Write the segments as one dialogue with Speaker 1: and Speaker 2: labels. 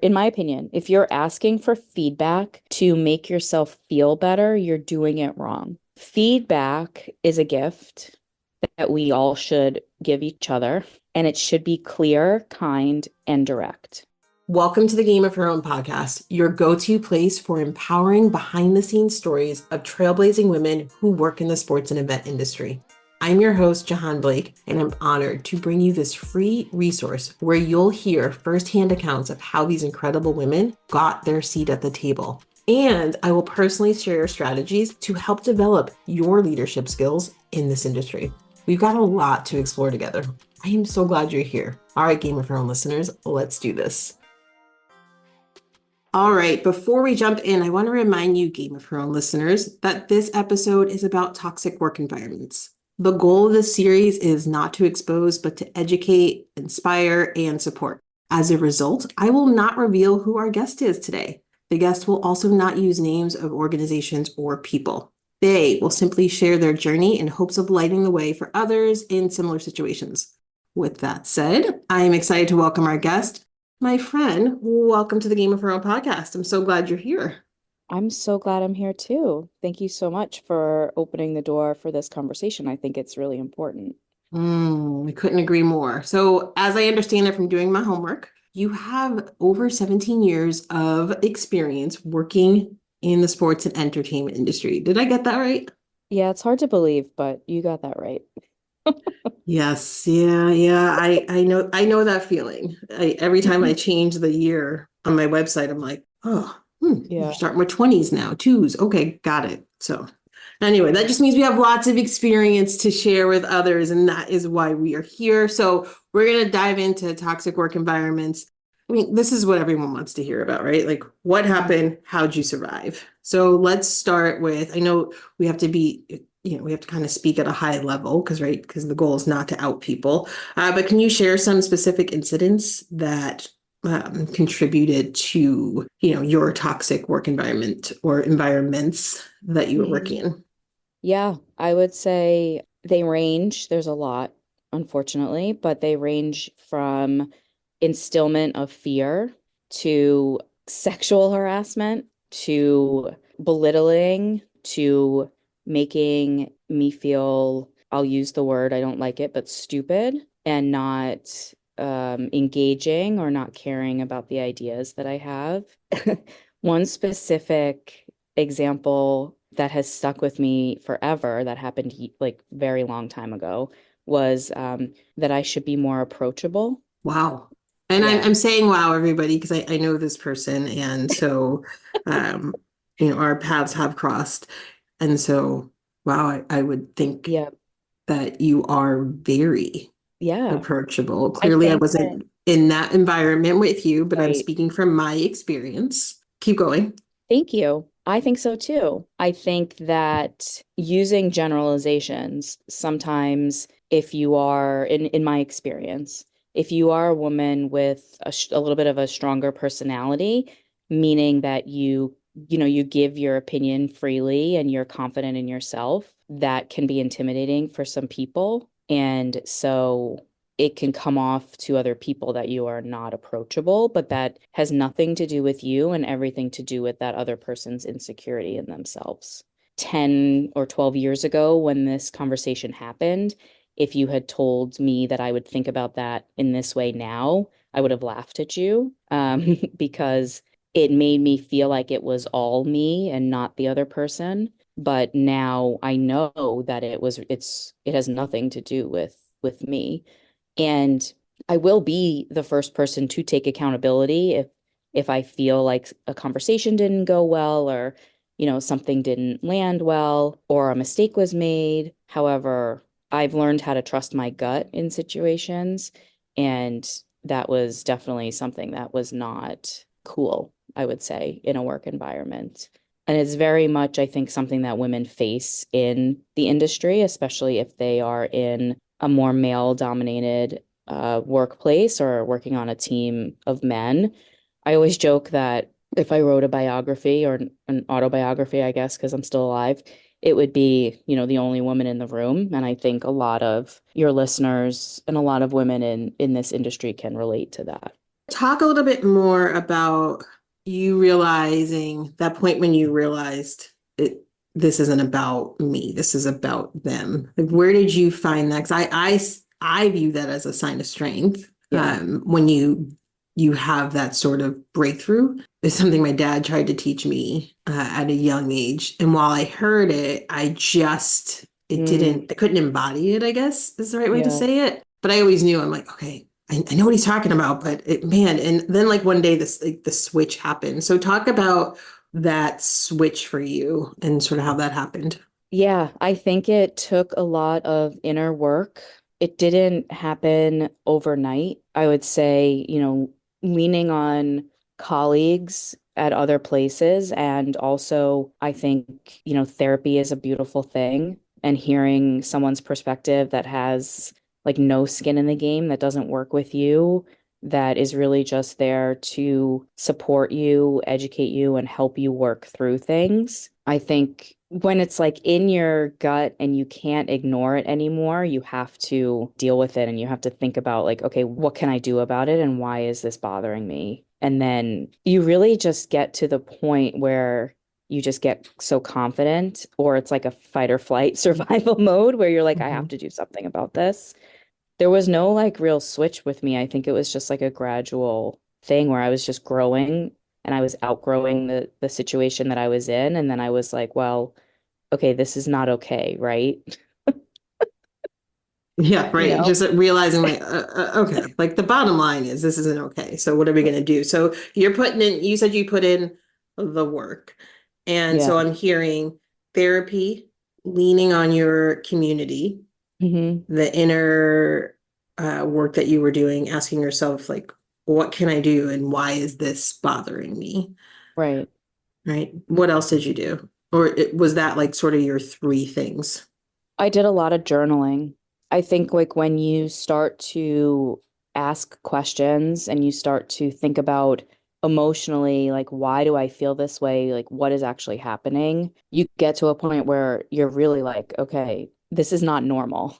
Speaker 1: In my opinion, if you're asking for feedback to make yourself feel better, you're doing it wrong. Feedback is a gift that we all should give each other, and it should be clear, kind, and direct.
Speaker 2: Welcome to the Game of Her Own podcast, your go-to place for empowering behind-the-scenes stories of trailblazing women who work in the sports and event industry. I'm your host, Jahaan Blake, and I'm honored to bring you this free resource where you'll hear firsthand accounts of how these incredible women got their seat at the table. And I will personally share strategies to help develop your leadership skills in this industry. We've got a lot to explore together. I am so glad you're here. All right, Game of Her Own listeners, let's do this. All right, before we jump in, I want to remind you, Game of Her Own listeners, that this episode is about toxic work environments. The goal of this series is not to expose, but to educate, inspire, and support. As a result, I will not reveal who our guest is today. The guest will also not use names of organizations or people. They will simply share their journey in hopes of lighting the way for others in similar situations. With that said, I am excited to welcome our guest, my friend. Welcome to the Game of Her Own podcast. I'm so glad you're here.
Speaker 1: I'm so glad I'm here too. Thank you so much for opening the door for this conversation. I think it's really important.
Speaker 2: I couldn't agree more. So, as I understand it from doing my homework, you have over 17 years of experience working in the sports and entertainment industry. Did I get that right?
Speaker 1: Yeah, it's hard to believe, but you got that right.
Speaker 2: Yes, yeah. I know that feeling. Every time I change the year on my website, I'm like, oh, we're
Speaker 1: Yeah.
Speaker 2: starting with 20s now, twos. Okay, got it. So anyway, that just means we have lots of experience to share with others, and that is why we are here. So we're gonna dive into toxic work environments. I mean, this is what everyone wants to hear about, right? Like, what happened? How'd you survive? So let's start with, I know we have to be, we have to kind of speak at a high level because the goal is not to out people. But can you share some specific incidents that contributed to, your toxic work environment or environments that you were working
Speaker 1: Mhm.
Speaker 2: in?
Speaker 1: Yeah, I would say they range. There's a lot, unfortunately, but they range from instillment of fear to sexual harassment to belittling to making me feel, I'll use the word, I don't like it, but stupid and not engaging or not caring about the ideas that I have. One specific example that has stuck with me forever that happened like very long time ago was that I should be more approachable.
Speaker 2: Wow. And I'm,
Speaker 1: Yeah.
Speaker 2: I'm saying wow, everybody, because I know this person. And so, um, our paths have crossed. And so, wow, I would think
Speaker 1: Yeah.
Speaker 2: that you are very
Speaker 1: Yeah.
Speaker 2: approachable.
Speaker 1: I
Speaker 2: Clearly, I
Speaker 1: think that,
Speaker 2: wasn't in that environment with you, but I'm
Speaker 1: right.
Speaker 2: speaking from my experience. Keep going.
Speaker 1: Thank you. I think so too. I think that using generalizations sometimes, if you are, in my experience, if you are a woman with a little bit of a stronger personality, meaning that you give your opinion freely and you're confident in yourself, that can be intimidating for some people. And so it can come off to other people that you are not approachable, but that has nothing to do with you and everything to do with that other person's insecurity in themselves. 10 or 12 years ago, when this conversation happened, if you had told me that I would think about that in this way now, I would have laughed at you because it made me feel like it was all me and not the other person. But now I know that it has nothing to do with me. And I will be the first person to take accountability if I feel like a conversation didn't go well or, something didn't land well or a mistake was made. However, I've learned how to trust my gut in situations, and that was definitely something that was not cool, I would say, in a work environment. And it's very much, I think, something that women face in the industry, especially if they are in a more male dominated workplace or working on a team of men. I always joke that if I wrote a biography or an autobiography, I guess, because I'm still alive, it would be, the only woman in the room. And I think a lot of your listeners and a lot of women in this industry can relate to that.
Speaker 2: Talk a little bit more about you realizing that point when you realized this isn't about me, this is about them. Like, where did you find that? 'Cause I view that as a sign of strength.
Speaker 1: Yeah.
Speaker 2: When you have that sort of breakthrough. It's something my dad tried to teach me at a young age. And while I heard it,
Speaker 1: Mm,
Speaker 2: I couldn't embody it, I guess is the right way to
Speaker 1: yeah.
Speaker 2: say it. But I always knew, I'm like, okay, I know what he's talking about, but man, and then like one day this like the switch happened. So talk about that switch for you and sort of how that happened.
Speaker 1: Yeah, I think it took a lot of inner work. It didn't happen overnight. I would say, leaning on colleagues at other places. And also, I think, therapy is a beautiful thing. And hearing someone's perspective that has like no skin in the game, that doesn't work with you, that is really just there to support you, educate you, and help you work through things. I think when it's like in your gut and you can't ignore it anymore, you have to deal with it and you have to think about, like, okay, what can I do about it and why is this bothering me? And then you really just get to the point where you just get so confident, or it's like a fight or flight survival mode where you're like, I have
Speaker 2: Mhm.
Speaker 1: to do something about this. There was no like real switch with me. I think it was just like a gradual thing where I was just growing and I was outgrowing the situation that I was in. And then I was like, well, okay, this is not okay, right?
Speaker 2: Yeah,
Speaker 1: You
Speaker 2: right.
Speaker 1: know?
Speaker 2: Just realizing like, okay, like the bottom line is this isn't okay. So what are we going to do? So you're putting in, you said you put in the work. And
Speaker 1: Yeah.
Speaker 2: so I'm hearing therapy, leaning on your community,
Speaker 1: Hmm.
Speaker 2: the inner work that you were doing, asking yourself like, what can I do? And why is this bothering me?
Speaker 1: Right.
Speaker 2: Right. What else did you do? Or was that like sort of your three things?
Speaker 1: I did a lot of journaling. I think like when you start to ask questions and you start to think about emotionally, like, why do I feel this way? Like, what is actually happening? You get to a point where you're really like, okay, this is not normal.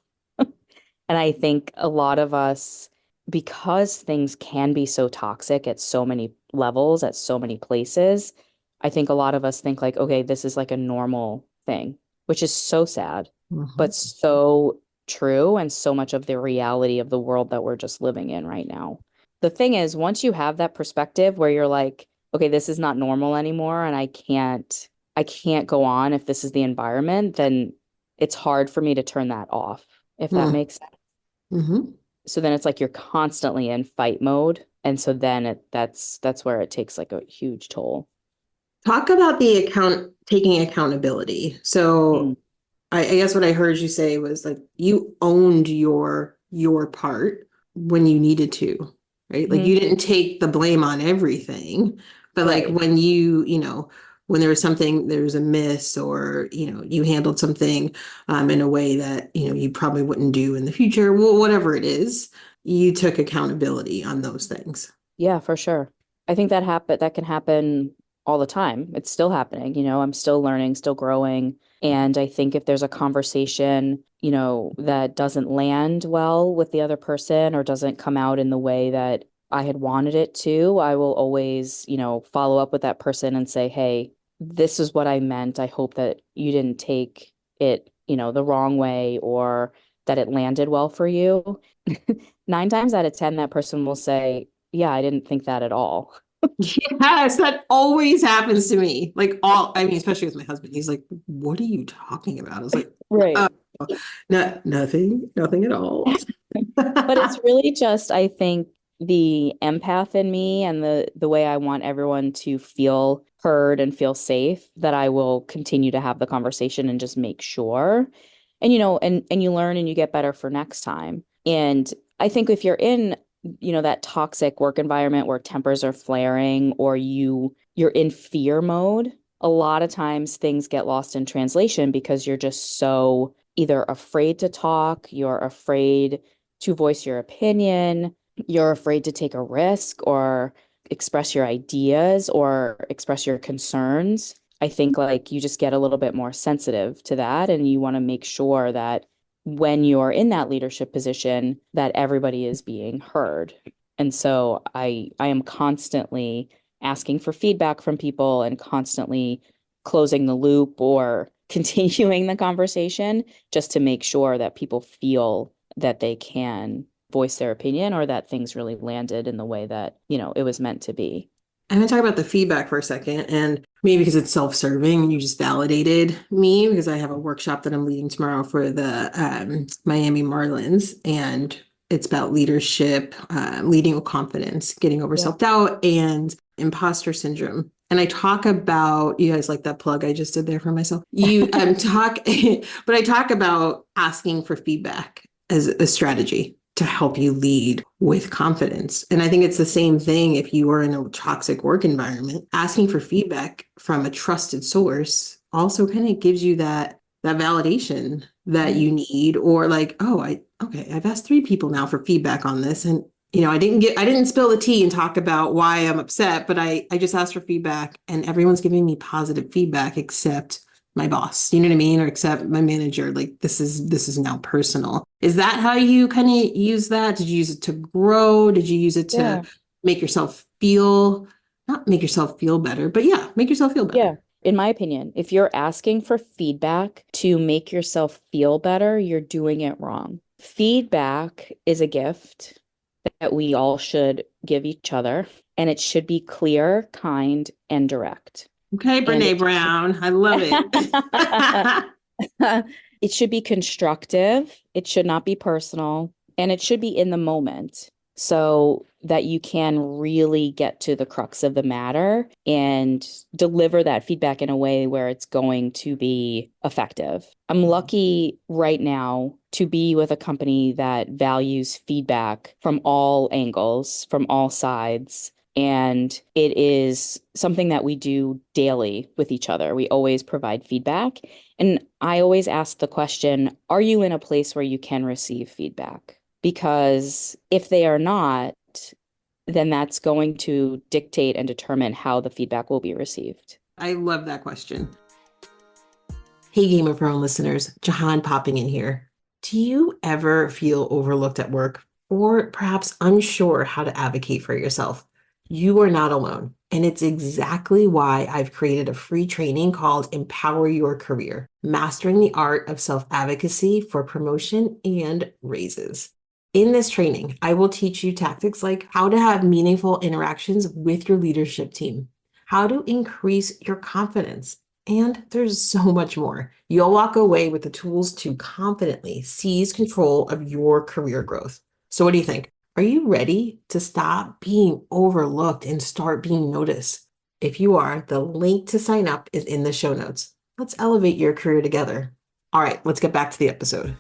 Speaker 1: And I think a lot of us, because things can be so toxic at so many levels, at so many places, I think a lot of us think like, okay, this is like a normal thing, which is so sad, but
Speaker 2: Mhm.
Speaker 1: so true and so much of the reality of the world that we're just living in right now. The thing is, once you have that perspective where you're like, okay, this is not normal anymore and I can't go on if this is the environment, then it's hard for me to turn that off, if that
Speaker 2: Mm.
Speaker 1: makes sense.
Speaker 2: Mhm.
Speaker 1: So then it's like you're constantly in fight mode. And so then that's where it takes like a huge toll.
Speaker 2: Talk about the taking accountability.
Speaker 1: Mm,
Speaker 2: So I guess what I heard you say was like you owned your part when you needed to, right? Like
Speaker 1: mhm.
Speaker 2: you didn't take the blame on everything, but like
Speaker 1: Right.
Speaker 2: when when there was something, there was a miss, or you handled something in a way that you probably wouldn't do in the future, whatever it is, you took accountability on those things.
Speaker 1: Yeah, for sure. I think that can happen all the time. It's still happening, I'm still learning, still growing. And I think if there's a conversation, that doesn't land well with the other person or doesn't come out in the way that I had wanted it to, I will always, follow up with that person and say, "Hey, this is what I meant. I hope that you didn't take it, the wrong way or that it landed well for you." 9 times out of 10, that person will say, yeah, I didn't think that at all.
Speaker 2: Yes, that always happens to me. Like I mean, especially with my husband. He's like, "What are you talking about?" I was like,
Speaker 1: Right.
Speaker 2: "Oh, no, nothing at all."
Speaker 1: But it's really just, I think, the empath in me and the way I want everyone to feel heard and feel safe that I will continue to have the conversation and just make sure. And and you learn and you get better for next time. And I think if you're in, that toxic work environment where tempers are flaring or you're in fear mode, a lot of times things get lost in translation because you're just so either afraid to talk, you're afraid to voice your opinion, you're afraid to take a risk or express your ideas or express your concerns. I think like you just get a little bit more sensitive to that and you want to make sure that when you're in that leadership position that everybody is being heard. And so I am constantly asking for feedback from people and constantly closing the loop or continuing the conversation just to make sure that people feel that they can voice their opinion or that things really landed in the way that, it was meant to be.
Speaker 2: I'm going to talk about the feedback for a second. And maybe because it's self-serving and you just validated me because I have a workshop that I'm leading tomorrow for the Miami Marlins. And it's about leadership, leading with confidence, getting over
Speaker 1: Yeah.
Speaker 2: self-doubt and imposter syndrome. And I talk about, you guys like that plug I just did there for myself. You talk, but I talk about asking for feedback as a strategy to help you lead with confidence. And I think it's the same thing if you are in a toxic work environment. Asking for feedback from a trusted source also kind of gives you that validation that you need, or like, oh, I've asked 3 people now for feedback on this. And I didn't spill the tea and talk about why I'm upset, but I just asked for feedback and everyone's giving me positive feedback except my boss, you know what I mean? Or except my manager. Like this is now personal. Is that how you kind of use that? Did you use it to grow? Did you use it to
Speaker 1: Yeah.
Speaker 2: make yourself feel, not make yourself feel better, but yeah, make yourself feel better?
Speaker 1: Yeah. In my opinion, if you're asking for feedback to make yourself feel better, you're doing it wrong. Feedback is a gift that we all should give each other, and it should be clear, kind, and direct.
Speaker 2: Okay,
Speaker 1: And
Speaker 2: Brene Brown. I love it.
Speaker 1: it should be constructive, it should not be personal, and it should be in the moment so that you can really get to the crux of the matter and deliver that feedback in a way where it's going to be effective. I'm lucky right now to be with a company that values feedback from all angles, from all sides. And it is something that we do daily with each other. We always provide feedback. And I always ask the question, are you in a place where you can receive feedback? Because if they are not, then that's going to dictate and determine how the feedback will be received.
Speaker 2: I love that question. Hey, Game of Thrones listeners, Jahaan popping in here. Do you ever feel overlooked at work or perhaps unsure how to advocate for yourself? You are not alone. And it's exactly why I've created a free training called Empower Your Career, Mastering the Art of Self-Advocacy for Promotion and Raises. In this training, I will teach you tactics like how to have meaningful interactions with your leadership team, how to increase your confidence, and there's so much more. You'll walk away with the tools to confidently seize control of your career growth. So, what do you think? Are you ready to stop being overlooked and start being noticed? If you are, the link to sign up is in the show notes. Let's elevate your career together. All right, let's get back to the episode.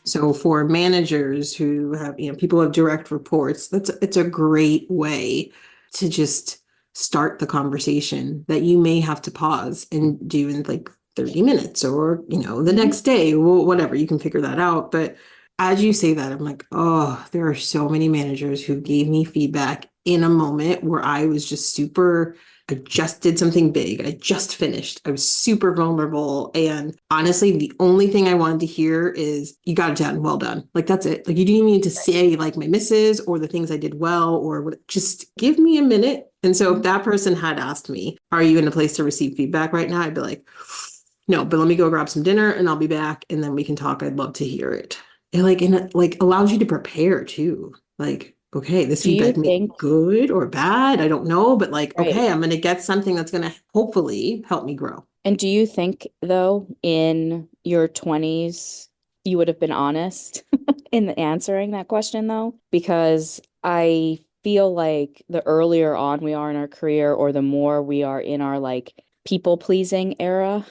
Speaker 2: So for managers who have, people who have direct reports, it's a great way to just start the conversation that you may have to pause and do in like 30 minutes or, the next day, whatever, you can figure that out. But as you say that, I'm like, oh, there are so many managers who gave me feedback in a moment where I was just I just did something big. I just finished. I was super vulnerable. And honestly, the only thing I wanted to hear is, you got it done. Well done. Like, that's it. Like, you didn't even need to say like my misses or the things I did well or what, just give me a minute. And so if that person had asked me, are you in a place to receive feedback right now? I'd be like, no, but let me go grab some dinner and I'll be back and then we can talk. I'd love to hear it. It allows you to prepare too. Like, okay, this
Speaker 1: Do you
Speaker 2: feedback may be
Speaker 1: think,
Speaker 2: good or bad. I don't know, but like,
Speaker 1: right?
Speaker 2: okay, I'm going to get something that's going to hopefully help me grow.
Speaker 1: And do you think, though, in your 20s, you would have been honest in answering that question, though? Because I feel like the earlier on we are in our career, or the more we are in our like people pleasing era,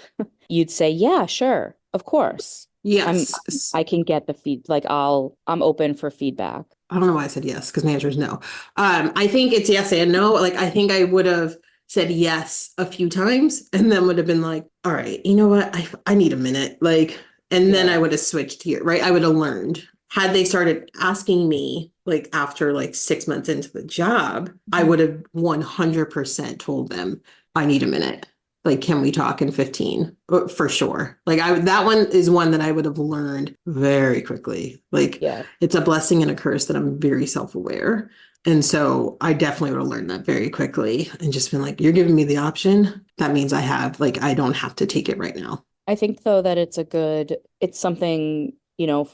Speaker 1: you'd say, yeah, sure, of course. I'm
Speaker 2: Yes.
Speaker 1: I can get the like I'm open for feedback.
Speaker 2: I don't know why I said yes, because my answer is no. I think it's yes and no. Like, I think I would have said yes a few times and then would have been like, all right, you know what? I need a minute. Like, and then
Speaker 1: Yeah.
Speaker 2: I would have switched here, right? I would have learned. Had they started asking me like after like 6 months into the job, I would have 100% told them I need a minute. Like, can we talk in 15? For sure. Like that one is one that I would have learned very quickly. Like
Speaker 1: Yeah.
Speaker 2: it's a blessing and a curse that I'm very self-aware. And so I definitely would have learned that very quickly and just been like, you're giving me the option. That means I don't have to take it right now.
Speaker 1: I think though that it's something,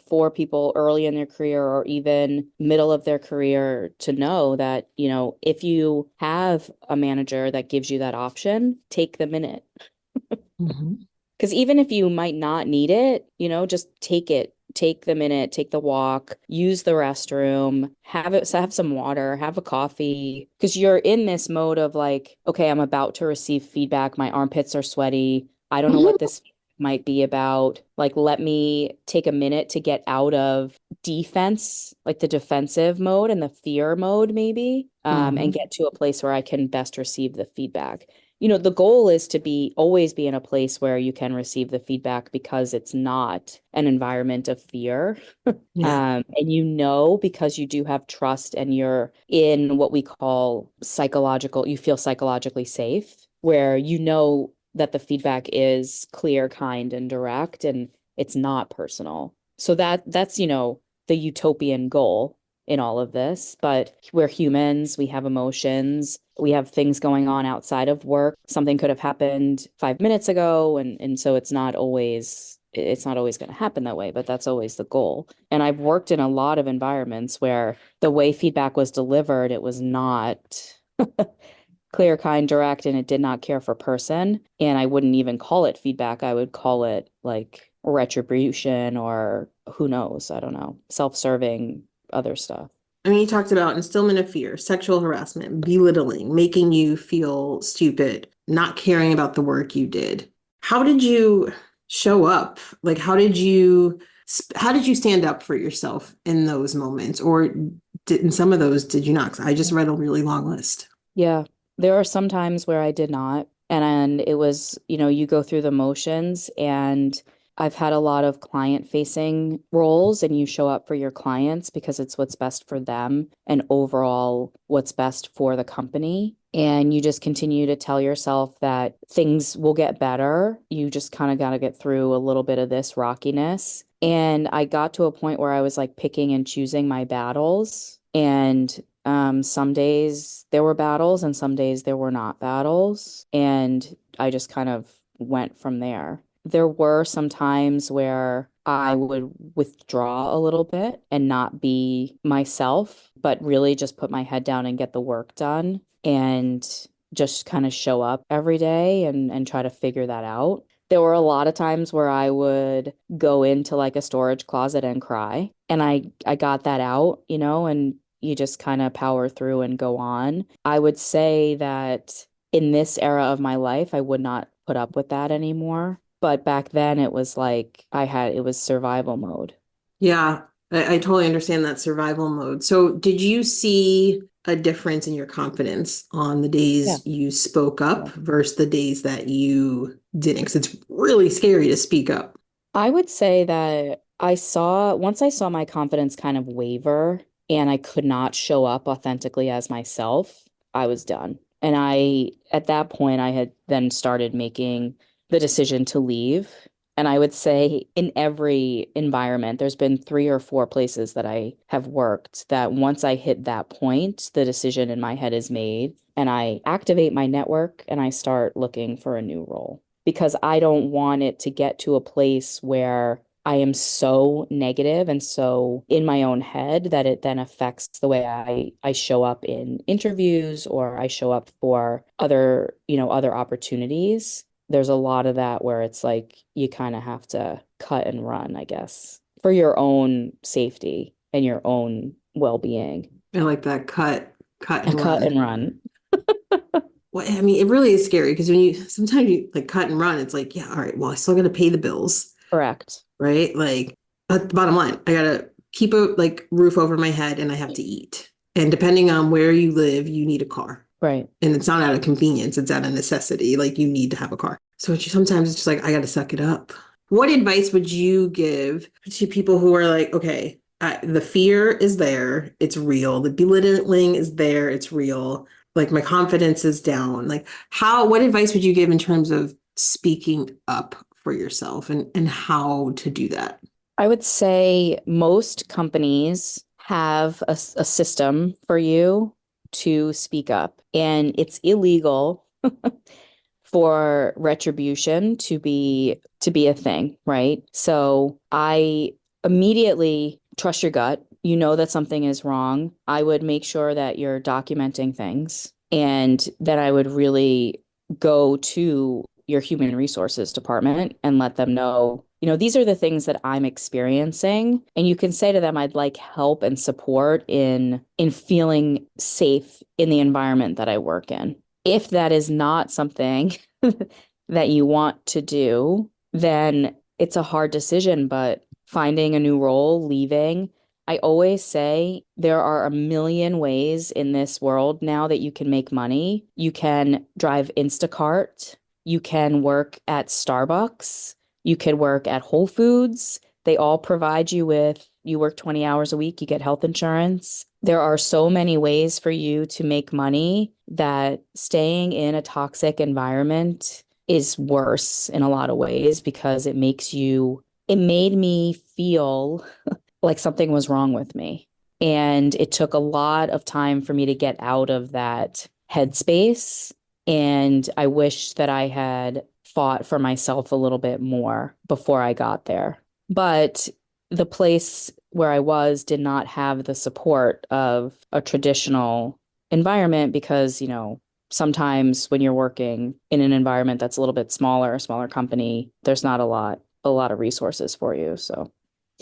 Speaker 1: for people early in their career or even middle of their career to know that, if you have a manager that gives you that option, take the minute.
Speaker 2: Mhm.
Speaker 1: Because even if you might not need it, just take it. Take the minute, take the walk, use the restroom, have some water, have a coffee. Because you're in this mode of like, okay, I'm about to receive feedback. My armpits are sweaty. I don't know what this might be about. Like, let me take a minute to get out of defense, like the defensive mode and the fear mode, maybe, and
Speaker 2: Mhm.
Speaker 1: get to a place where I can best receive the feedback. The goal is to always be in a place where you can receive the feedback because it's not an environment of fear.
Speaker 2: Yeah.
Speaker 1: And because you do have trust and you're in what we call you feel psychologically safe, where that the feedback is clear, kind, and direct, and it's not personal. So that's, the utopian goal in all of this. But we're humans, we have emotions, we have things going on outside of work. Something could have happened 5 minutes ago, and so it's not always going to happen that way, but that's always the goal. And I've worked in a lot of environments where the way feedback was delivered, it was not clear, kind, direct, and it did not care for person. And I wouldn't even call it feedback. I would call it like retribution or who knows, I don't know, self-serving other stuff.
Speaker 2: I mean, you talked about instillment of fear, sexual harassment, belittling, making you feel stupid, not caring about the work you did. How did you show up? Like, how did you stand up for yourself in those moments? Or in some of those, did you not? 'Cause I just read a really long list.
Speaker 1: Yeah, there are some times where I did not. And it was, you go through the motions, and I've had a lot of client facing roles, and you show up for your clients because it's what's best for them and overall what's best for the company. And you just continue to tell yourself that things will get better. You just kind of got to get through a little bit of this rockiness. And I got to a point where I was like picking and choosing my battles. And some days there were battles and some days there were not battles. And I just kind of went from there. There were some times where I would withdraw a little bit and not be myself, but really just put my head down and get the work done and just kind of show up every day and try to figure that out. There were a lot of times where I would go into like a storage closet and cry. And I got that out, and you just kind of power through and go on. I would say that in this era of my life, I would not put up with that anymore. But back then it was like it was survival mode.
Speaker 2: Yeah, I totally understand that survival mode. So, did you see a difference in your confidence on the
Speaker 1: Yeah.
Speaker 2: days you spoke
Speaker 1: Yeah.
Speaker 2: up versus the days that you didn't? Because it's really scary to speak up.
Speaker 1: I would say that once I saw my confidence kind of waver and I could not show up authentically as myself, I was done. And at that point, I had then started making the decision to leave. And I would say in every environment, there's been 3 or 4 places that I have worked that once I hit that point, the decision in my head is made and I activate my network and I start looking for a new role because I don't want it to get to a place where I am so negative and so in my own head that it then affects the way I show up in interviews or I show up for other opportunities. There's a lot of that where it's like you kind of have to cut and run, I guess, for your own safety and your own well-being.
Speaker 2: I like that cut and
Speaker 1: Cut and
Speaker 2: run.
Speaker 1: run.
Speaker 2: Well, I mean, it really is scary because when you sometimes you like cut and run, it's like, yeah, all right, well, I still got to pay the bills,
Speaker 1: Correct.
Speaker 2: right? Like, but the bottom line, I gotta keep a like roof over my head and I have to eat. And depending on where you live, you need a car.
Speaker 1: Right.
Speaker 2: And it's not out of convenience, it's out of necessity. Like you need to have a car. So sometimes it's just like, I got to suck it up. What advice would you give to people who are like, okay, the fear is there, it's real. The belittling is there, it's real. like my confidence is down. Like what advice would you give in terms of speaking up for yourself and how to do that?
Speaker 1: I would say most companies have a system for you to speak up, and it's illegal for retribution to be a thing, right? So I immediately trust your gut. You know that something is wrong. I would make sure that you're documenting things, and that I would really go to your human resources department and let them know, these are the things that I'm experiencing. And you can say to them, I'd like help and support in feeling safe in the environment that I work in. If that is not something that you want to do, then it's a hard decision, but finding a new role, leaving, I always say there are a million ways in this world now that you can make money. You can drive Instacart, you can work at Starbucks, you can work at Whole Foods. They all provide you with, you work 20 hours a week, you get health insurance. There are so many ways for you to make money that staying in a toxic environment is worse in a lot of ways because it made me feel like something was wrong with me. And it took a lot of time for me to get out of that headspace. And I wish that I had fought for myself a little bit more before I got there. But the place where I was did not have the support of a traditional environment because, sometimes when you're working in an environment that's a little bit smaller, a smaller company, there's not a lot of resources for you. So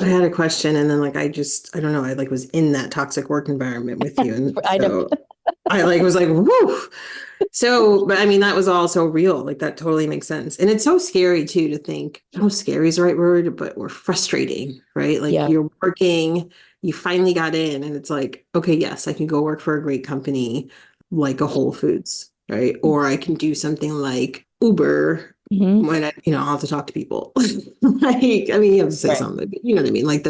Speaker 2: I had a question and then like I don't know, I like was in that toxic work environment with you. And
Speaker 1: I know.
Speaker 2: so I like was like, whoo. So, but I mean, that was all so real. Like that totally makes sense. And it's so scary too to think, I don't know if scary is the right word, but we're frustrating, right? Like
Speaker 1: Yeah.
Speaker 2: you're working, you finally got in, and it's like, okay, yes, I can go work for a great company like a Whole Foods, right? Or I can do something like Uber
Speaker 1: Hmm.
Speaker 2: when I'll have to talk to people. Like, I mean, you have to say
Speaker 1: Right.
Speaker 2: something, but you know what I mean? Like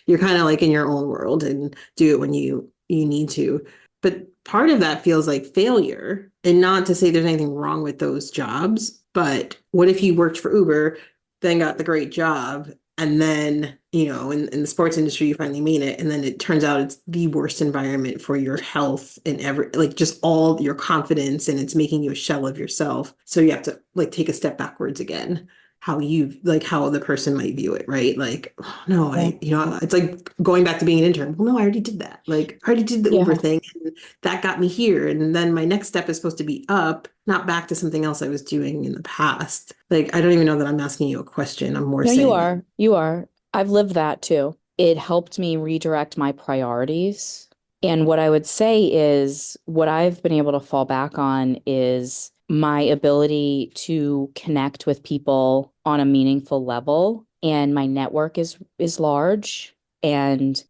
Speaker 2: you're kind of like in your own world and do it when you need to. But part of that feels like failure. And not to say there's anything wrong with those jobs, but what if you worked for Uber, then got the great job, and then, in the sports industry, you finally made it, and then it turns out it's the worst environment for your health and like just all your confidence, and it's making you a shell of yourself. So you have to like take a step backwards again how the person might view it, right? Like, oh, no,
Speaker 1: Yeah.
Speaker 2: it's like going back to being an intern. Well, no, I already did that. Like, I already did the Uber
Speaker 1: Yeah.
Speaker 2: thing, and that got me here. And then my next step is supposed to be up, not back to something else I was doing in the past. Like, I don't even know that I'm asking you a question. I'm more
Speaker 1: No, you
Speaker 2: saying,
Speaker 1: are. You are. I've lived that too. It helped me redirect my priorities. And what I would say is what I've been able to fall back on is my ability to connect with people on a meaningful level. And my network is large. And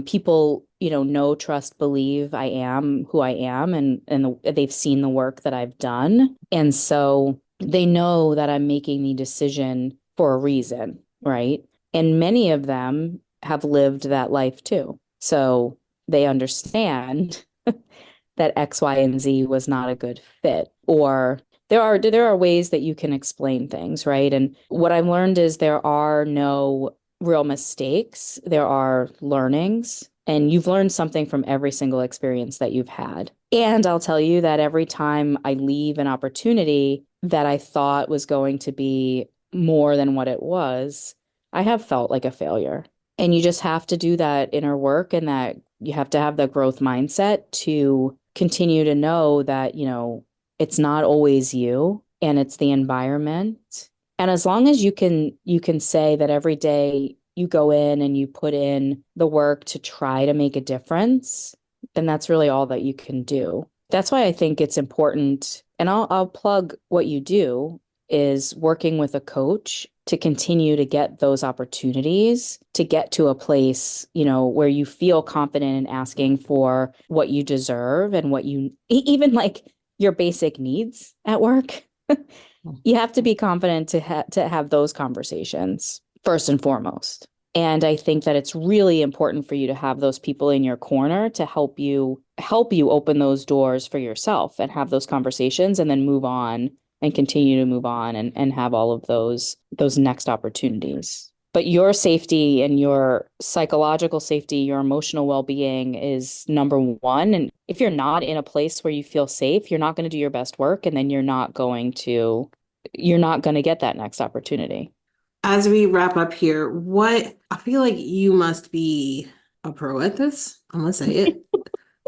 Speaker 1: people, know, trust, believe I am who I am, and they've seen the work that I've done. And so they know that I'm making the decision for a reason, right? And many of them have lived that life too. So they understand that X, Y, and Z was not a good fit. Or there are ways that you can explain things, right? And what I've learned is there are no real mistakes. There are learnings, and you've learned something from every single experience that you've had. And I'll tell you that every time I leave an opportunity that I thought was going to be more than what it was, I have felt like a failure. And you just have to do that inner work, and that you have to have the growth mindset to continue to know that, it's not always you and it's the environment. And as long as you can say that every day you go in and you put in the work to try to make a difference, then that's really all that you can do. That's why I think it's important, and I'll plug what you do is working with a coach to continue to get those opportunities to get to a place, where you feel confident in asking for what you deserve and what even like your basic needs at work. You have to be confident to have those conversations first and foremost. And I think that it's really important for you to have those people in your corner to help you open those doors for yourself and have those conversations and then move on and continue to move on and have all of those next opportunities. But your safety and your psychological safety, your emotional well-being is number one. And if you're not in a place where you feel safe, you're not going to do your best work, and then you're not going to get that next opportunity.
Speaker 2: As we wrap up here, what I feel like you must be a pro at this. I'm gonna say it,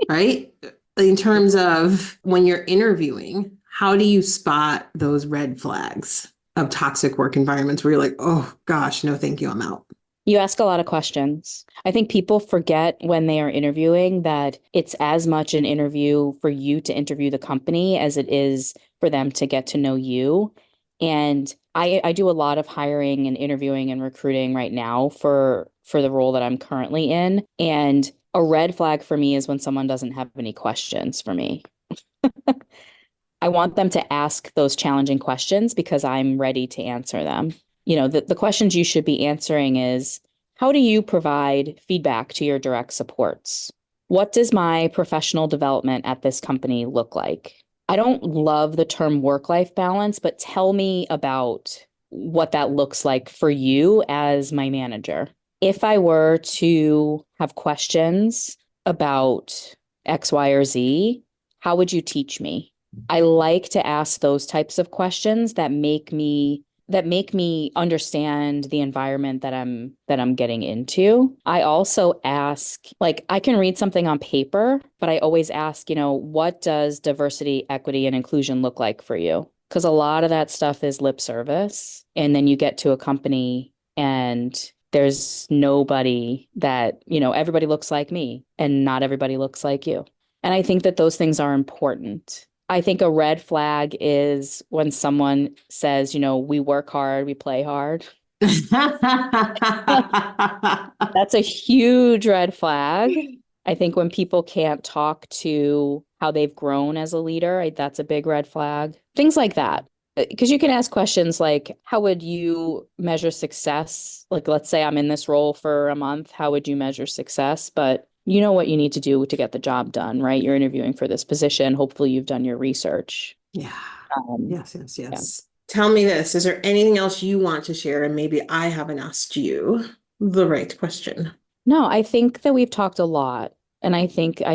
Speaker 2: right? In terms of when you're interviewing, how do you spot those red flags of toxic work environments where you're like, oh gosh, no, thank you, I'm out.
Speaker 1: You ask a lot of questions. I think people forget when they are interviewing that it's as much an interview for you to interview the company as it is for them to get to know you. And I do a lot of hiring and interviewing and recruiting right now for the role that I'm currently in. And a red flag for me is when someone doesn't have any questions for me. I want them to ask those challenging questions because I'm ready to answer them. The questions you should be answering is, how do you provide feedback to your direct supports? What does my professional development at this company look like? I don't love the term work-life balance, but tell me about what that looks like for you as my manager. If I were to have questions about X, Y, or Z, how would you teach me? I like to ask those types of questions that make me understand the environment that I'm getting into. I also ask, like, I can read something on paper, but I always ask, what does diversity, equity, and inclusion look like for you? Because a lot of that stuff is lip service. And then you get to a company and there's nobody that, everybody looks like me and not everybody looks like you. And I think that those things are important. I think a red flag is when someone says, we work hard, we play hard. That's a huge red flag. I think when people can't talk to how they've grown as a leader, that's a big red flag. Things like that. Because you can ask questions like, how would you measure success? Like, let's say I'm in this role for a month. How would you measure success? But you know what you need to do to get the job done, right? You're interviewing for this position. Hopefully, you've done your research.
Speaker 2: Yeah.
Speaker 1: Um,
Speaker 2: Yes, yes,
Speaker 1: yeah.
Speaker 2: yes. Tell me this. Is there anything else you want to share? And maybe I haven't asked you the right question.
Speaker 1: No, I think that we've talked a lot. And I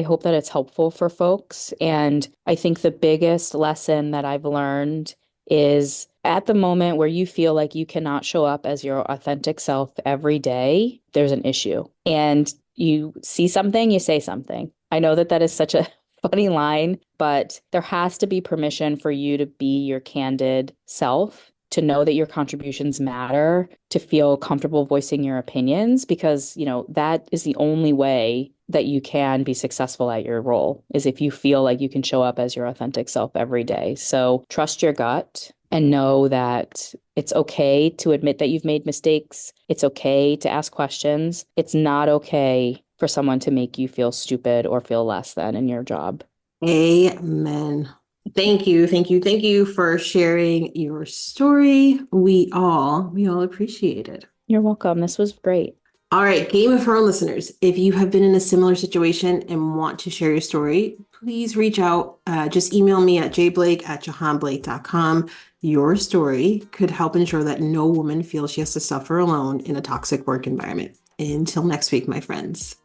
Speaker 1: hope that it's helpful for folks. And I think the biggest lesson that I've learned is at the moment where you feel like you cannot show up as your authentic self every day, there's an issue. And you see something, you say something. I know that that is such a funny line, but there has to be permission for you to be your candid self, to know that your contributions matter, to feel comfortable voicing your opinions, because, that is the only way that you can be successful at your role, is if you feel like you can show up as your authentic self every day. So trust your gut and know that it's okay to admit that you've made mistakes. It's okay to ask questions. It's not okay for someone to make you feel stupid or feel less than in your job.
Speaker 2: Amen. Thank you. Thank you. Thank you for sharing your story. We all appreciate it.
Speaker 1: You're welcome. This was great.
Speaker 2: All right, Game of Thrones listeners, if you have been in a similar situation and want to share your story, please reach out. Just email me at jblake@jahanblake.com. Your story could help ensure that no woman feels she has to suffer alone in a toxic work environment. Until next week, my friends.